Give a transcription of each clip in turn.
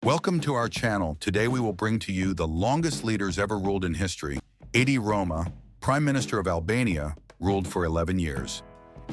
Welcome to our channel. Today we will bring to you the longest leaders ever ruled in history. Edi Rama, Prime Minister of Albania, ruled for 11 years.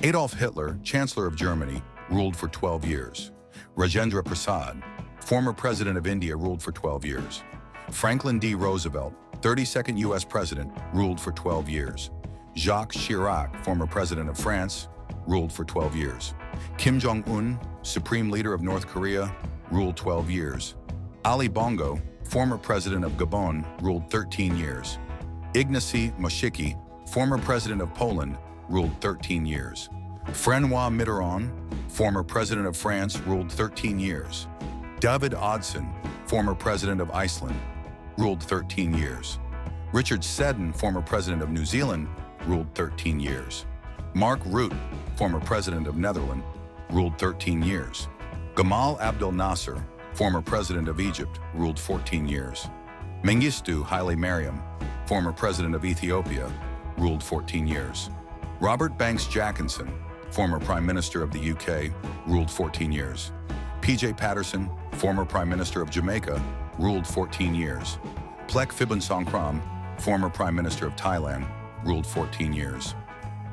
Adolf Hitler, Chancellor of Germany, ruled for 12 years. Rajendra Prasad, former President of India, ruled for 12 years. Franklin D. Roosevelt, 32nd U.S. President, ruled for 12 years. Jacques Chirac, former President of France, ruled for 12 years. Kim Jong-un, Supreme Leader of North Korea, ruled 12 years. Ali Bongo, former President of Gabon, ruled 13 years. Ignacy Moshiki, former President of Poland, ruled 13 years. François Mitterrand, former President of France, ruled 13 years. David Oddsson, former President of Iceland, ruled 13 years. Richard Seddon, former President of New Zealand, ruled 13 years. Mark Rutte, former President of Netherlands, ruled 13 years. Gamal Abdel Nasser, former President of Egypt, ruled 14 years. Mengistu Haile Mariam, former President of Ethiopia, ruled 14 years. Robert Banks Jackinson, former Prime Minister of the UK, ruled 14 years. P.J. Patterson, former Prime Minister of Jamaica, ruled 14 years. Plek Phibunsongkhram, former Prime Minister of Thailand, ruled 14 years.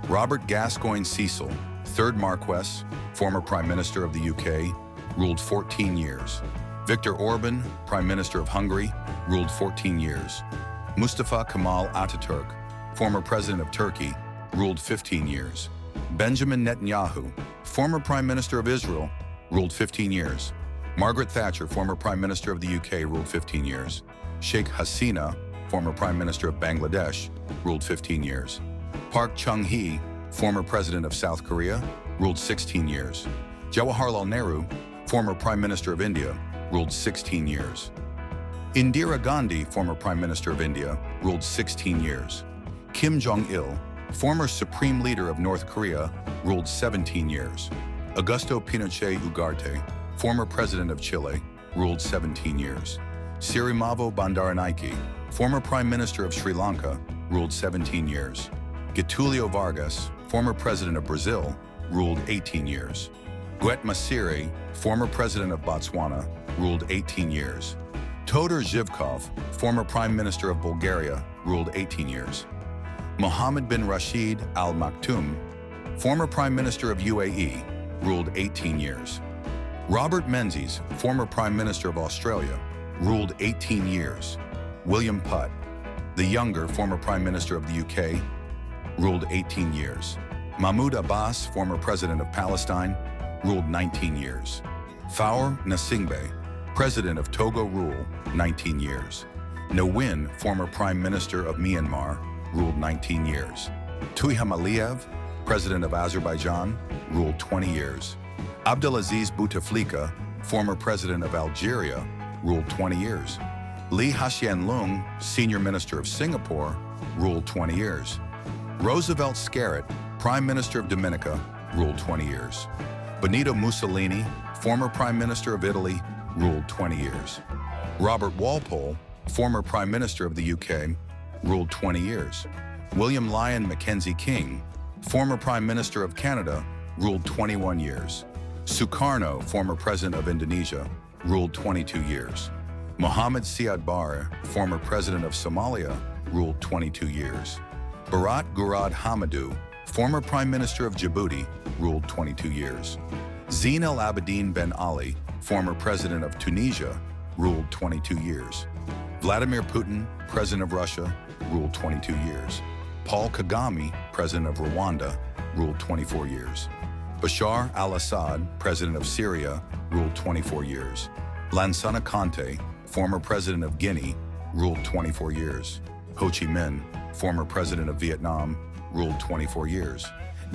Robert Gascoigne Cecil, 3rd Marquess, former Prime Minister of the UK, ruled 14 years. Viktor Orban, Prime Minister of Hungary, ruled 14 years. Mustafa Kemal Ataturk, former President of Turkey, ruled 15 years. Benjamin Netanyahu, former Prime Minister of Israel, ruled 15 years. Margaret Thatcher, former Prime Minister of the UK, ruled 15 years. Sheikh Hasina, former Prime Minister of Bangladesh, ruled 15 years. Park Chung-hee, former President of South Korea, ruled 16 years. Jawaharlal Nehru, former Prime Minister of India, ruled 16 years. Indira Gandhi, former Prime Minister of India, ruled 16 years. Kim Jong-il, former Supreme Leader of North Korea, ruled 17 years. Augusto Pinochet Ugarte, former President of Chile, ruled 17 years. Sirimavo Bandaranaike, former Prime Minister of Sri Lanka, ruled 17 years. Getulio Vargas, former President of Brazil, ruled 18 years. Guet Masire, former President of Botswana, ruled 18 years. Todor Zhivkov, former Prime Minister of Bulgaria, ruled 18 years. Mohammed bin Rashid Al Maktoum, former Prime Minister of UAE, ruled 18 years. Robert Menzies, former Prime Minister of Australia, ruled 18 years. William Putt, the younger former Prime Minister of the UK, ruled 18 years. Mahmoud Abbas, former President of Palestine, ruled 19 years. Faure Gnassingbé, President of Togo, ruled 19 years. Ne Win, former Prime Minister of Myanmar, ruled 19 years. Ilham Aliyev, President of Azerbaijan, ruled 20 years. Abdelaziz Bouteflika, former President of Algeria, ruled 20 years. Lee Hsien Loong, Senior Minister of Singapore, ruled 20 years. Roosevelt Scarrett, Prime Minister of Dominica, ruled 20 years. Benito Mussolini, former Prime Minister of Italy, ruled 20 years. Robert Walpole, former Prime Minister of the UK, ruled 20 years. William Lyon Mackenzie King, former Prime Minister of Canada, ruled 21 years. Sukarno, former President of Indonesia, ruled 22 years. Mohammed Siad Barre, former President of Somalia, ruled 22 years. Bharat Gurad Hamidou, former Prime Minister of Djibouti, ruled 22 years. Zine El Abidine Ben Ali, former President of Tunisia, ruled 22 years. Vladimir Putin, President of Russia, ruled 22 years. Paul Kagame, President of Rwanda, ruled 24 years. Bashar al-Assad, President of Syria, ruled 24 years. Lansana Conté, former President of Guinea, ruled 24 years. Ho Chi Minh, former President of Vietnam, ruled 24 years.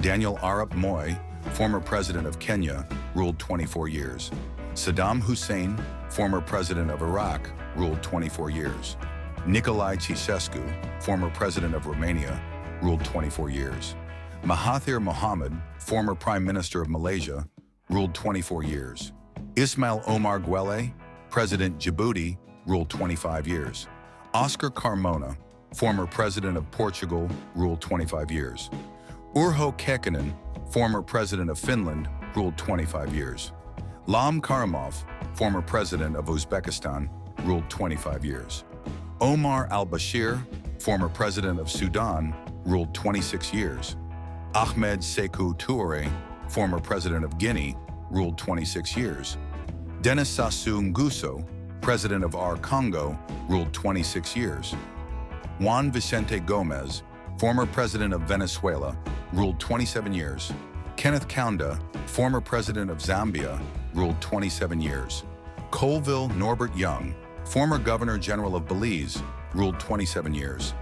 Daniel Arap Moi, former President of Kenya, ruled 24 years. Saddam Hussein, former President of Iraq, ruled 24 years. Nicolae Ceausescu, former President of Romania, ruled 24 years. Mahathir Mohamad, former Prime Minister of Malaysia, ruled 24 years. Ismail Omar Guelleh, President Djibouti, ruled 25 years. Oscar Carmona, former President of Portugal, ruled 25 years. Urho Kekkonen, former President of Finland, ruled 25 years. Lam Karimov, former president of Uzbekistan, ruled 25 years. Omar al-Bashir, former president of Sudan, ruled 26 years. Ahmed Sékou Touré, former president of Guinea, ruled 26 years. Denis Sassou Nguesso, president of R. Congo, ruled 26 years. Juan Vicente Gomez, former president of Venezuela, ruled 27 years. Kenneth Kaunda, former president of Zambia, ruled 27 years. Colville Norbert Young, former governor-general of Belize, ruled 27 years.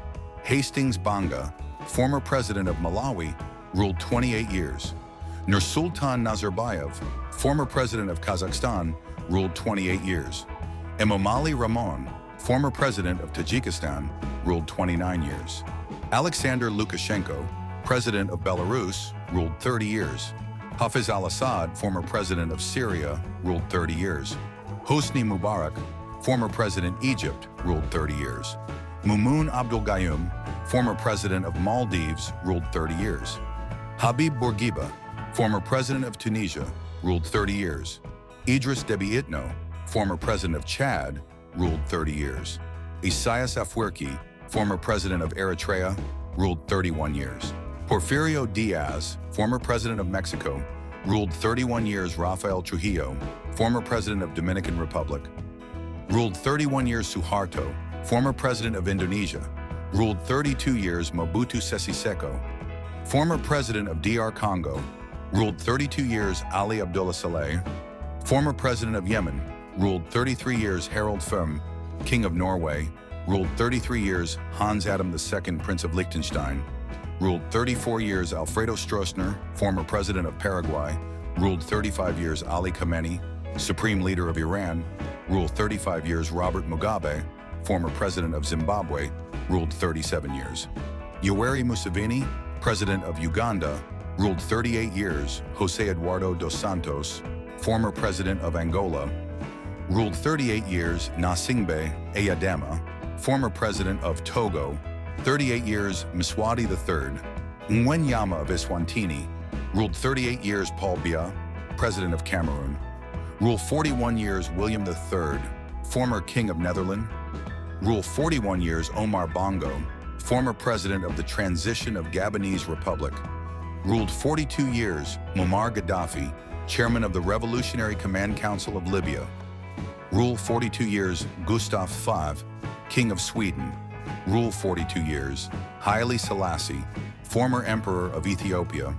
Hastings Banga, former president of Malawi, ruled 28 years. Nursultan Nazarbayev, former president of Kazakhstan, ruled 28 years. Emomali Rahmon, former president of Tajikistan, ruled 29 years. Alexander Lukashenko, president of Belarus, ruled 30 years. Hafiz al-Assad, former president of Syria, ruled 30 years. Hosni Mubarak, former president Egypt, ruled 30 years. Moumoun Abdul Gayoom, former president of Maldives, ruled 30 years. Habib Bourguiba, former president of Tunisia, ruled 30 years. Idris Deby Itno, former president of Chad, ruled 30 years. Isaias Afwerki, former president of Eritrea, ruled 31 years. Porfirio Diaz, former president of Mexico, ruled 31 years. Rafael Trujillo, former president of Dominican Republic, ruled 31 years. Suharto, former president of Indonesia, ruled 32 years. Mobutu Sese Seko, former president of DR Congo, ruled 32 years. Ali Abdullah Saleh, former president of Yemen, ruled 33 years. Harald Firm, king of Norway, ruled 33 years. Hans Adam II, prince of Liechtenstein, ruled 34 years. Alfredo Stroessner, former president of Paraguay, ruled 35 years. Ali Khamenei, supreme leader of Iran, ruled 35 years. Robert Mugabe, former president of Zimbabwe, ruled 37 years. Yoweri Museveni, president of Uganda, ruled 38 years. Jose Eduardo dos Santos, former president of Angola, ruled 38 years. Gnassingbé Eyadema, former president of Togo, 38 years. Mswati III Ngwenyama of Eswatini, ruled 38 years. Paul Biya, president of Cameroon, ruled 41 years. William III, former king of Netherlands, ruled 41 years. Omar Bongo, former president of the Transition of Gabonese Republic, ruled 42 years. Muammar Gaddafi, chairman of the Revolutionary Command Council of Libya, ruled 42 years. Gustav V, king of Sweden, ruled 42 years. Haile Selassie, former emperor of Ethiopia,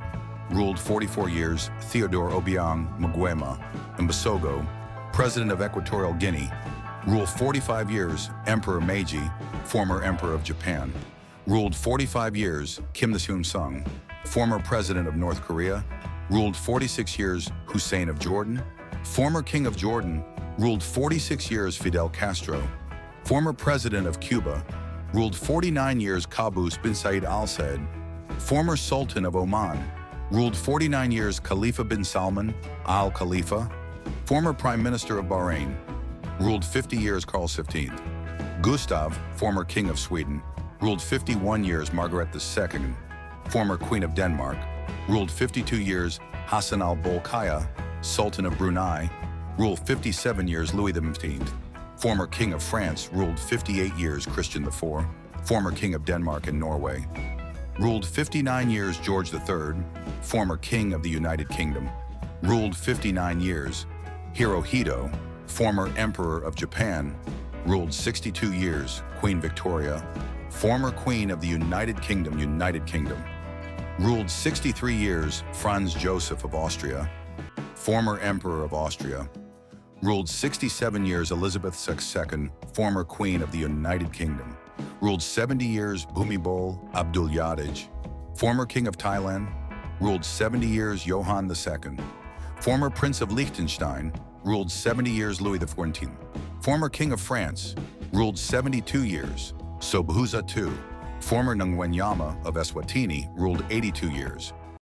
ruled 44 years. Theodore Obiang Nguema Mbasogo, president of Equatorial Guinea, ruled 45 years. Emperor Meiji, former emperor of Japan, ruled 45 years. Kim Il-sung, former president of North Korea, ruled 46 years. Hussein of Jordan, former king of Jordan, ruled 46 years. Fidel Castro, former president of Cuba, ruled 49 years. Qaboos bin Said Al Said, former sultan of Oman, ruled 49 years. Khalifa bin Salman Al Khalifa, former prime minister of Bahrain, ruled 50 years. Carl XV. Gustav, former king of Sweden, ruled 51 years. Margaret II, former queen of Denmark, ruled 52 years. Hassan al-Bolkiah, sultan of Brunei, ruled 57 years. Louis XV, former king of France, ruled 58 years. Christian IV, former king of Denmark and Norway, ruled 59 years. George III, former king of the United Kingdom, ruled 59 years. Hirohito, former emperor of Japan, ruled 62 years. Queen Victoria, former queen of the United Kingdom, ruled 63 years. Franz Joseph of Austria, former emperor of Austria, ruled 67 years. Elizabeth II, former queen of the United Kingdom, ruled 70 years. Bhumibol Adulyadej, former king of Thailand, ruled 70 years. Johann II, former prince of Liechtenstein, ruled 70 years. Louis XIV, former king of France, ruled 72 years. Sobhuza II, former Ngwenyama of Eswatini, ruled 82 years.